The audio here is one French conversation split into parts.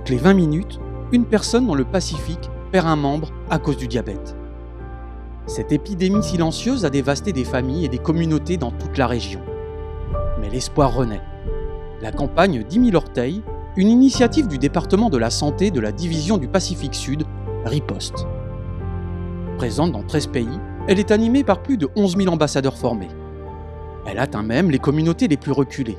Toutes les 20 minutes, une personne dans le Pacifique perd un membre à cause du diabète. Cette épidémie silencieuse a dévasté des familles et des communautés dans toute la région. Mais l'espoir renaît. La campagne 10 000 orteils, une initiative du département de la santé de la division du Pacifique Sud, riposte. Présente dans 13 pays, elle est animée par plus de 11 000 ambassadeurs formés. Elle atteint même les communautés les plus reculées,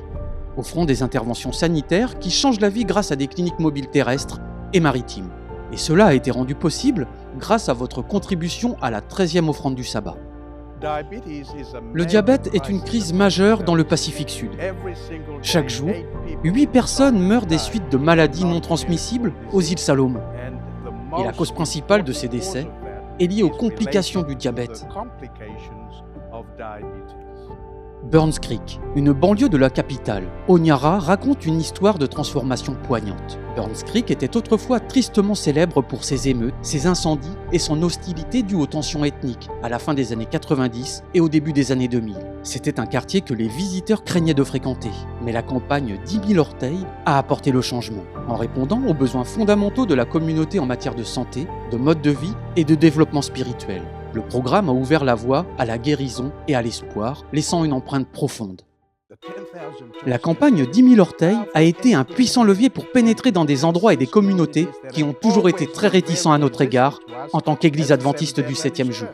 offrant des interventions sanitaires qui changent la vie grâce à des cliniques mobiles terrestres et maritimes. Et cela a été rendu possible grâce à votre contribution à la 13e offrande du sabbat. Le diabète est une crise majeure dans le Pacifique Sud. Chaque jour, 8 personnes meurent des suites de maladies non transmissibles aux îles Salomon. Et la cause principale de ces décès est liée aux complications du diabète. Burns Creek, une banlieue de la capitale, Honiara, raconte une histoire de transformation poignante. Burns Creek était autrefois tristement célèbre pour ses émeutes, ses incendies et son hostilité due aux tensions ethniques à la fin des années 90 et au début des années 2000. C'était un quartier que les visiteurs craignaient de fréquenter, mais la campagne 10 000 orteils a apporté le changement, en répondant aux besoins fondamentaux de la communauté en matière de santé, de mode de vie et de développement spirituel. Le programme a ouvert la voie à la guérison et à l'espoir, laissant une empreinte profonde. La campagne 10 000 orteils a été un puissant levier pour pénétrer dans des endroits et des communautés qui ont toujours été très réticents à notre égard en tant qu'Église adventiste du 7e jour.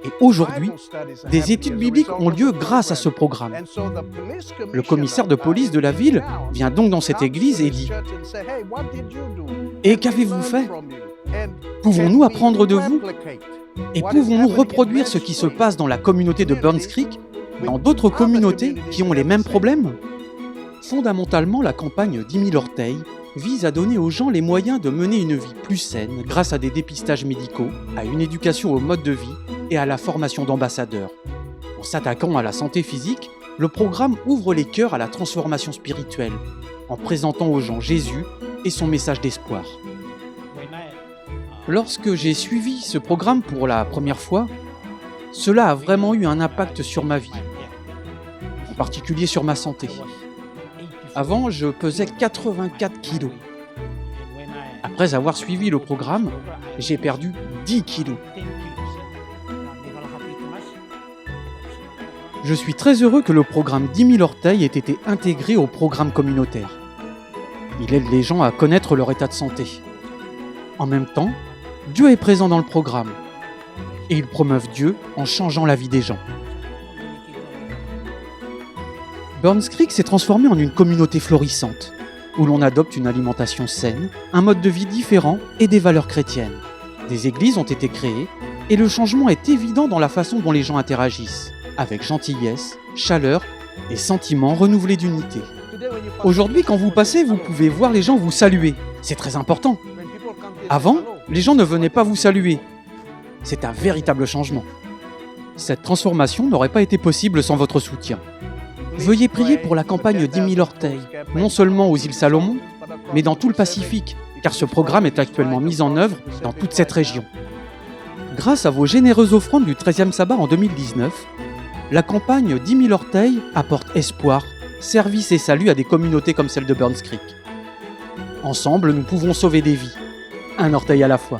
Et aujourd'hui, des études bibliques ont lieu grâce à ce programme. Le commissaire de police de la ville vient donc dans cette église et dit « Et qu'avez-vous fait ? Pouvons-nous apprendre de vous ? Et pouvons-nous reproduire ce qui se passe dans la communauté de Burns Creek, dans d'autres communautés qui ont les mêmes problèmes ?» Fondamentalement, la campagne 10 000 orteils vise à donner aux gens les moyens de mener une vie plus saine grâce à des dépistages médicaux, à une éducation au mode de vie et à la formation d'ambassadeurs. En s'attaquant à la santé physique, le programme ouvre les cœurs à la transformation spirituelle, en présentant aux gens Jésus et son message d'espoir. Lorsque j'ai suivi ce programme pour la première fois, cela a vraiment eu un impact sur ma vie, en particulier sur ma santé. Avant, je pesais 84 kilos. Après avoir suivi le programme, j'ai perdu 10 kilos. Je suis très heureux que le programme 10 000 orteils ait été intégré au programme communautaire. Il aide les gens à connaître leur état de santé. En même temps, Dieu est présent dans le programme et ils promeuvent Dieu en changeant la vie des gens. Burns Creek s'est transformé en une communauté florissante, où l'on adopte une alimentation saine, un mode de vie différent et des valeurs chrétiennes. Des églises ont été créées et le changement est évident dans la façon dont les gens interagissent, avec gentillesse, chaleur et sentiment renouvelé d'unité. Aujourd'hui, quand vous passez, vous pouvez voir les gens vous saluer. C'est très important. Avant, les gens ne venaient pas vous saluer. C'est un véritable changement. Cette transformation n'aurait pas été possible sans votre soutien. Veuillez prier pour la campagne 10 000 orteils, non seulement aux îles Salomon, mais dans tout le Pacifique, car ce programme est actuellement mis en œuvre dans toute cette région. Grâce à vos généreuses offrandes du 13e sabbat en 2019, la campagne 10 000 orteils apporte espoir, service et salut à des communautés comme celle de Burns Creek. Ensemble, nous pouvons sauver des vies, un orteil à la fois.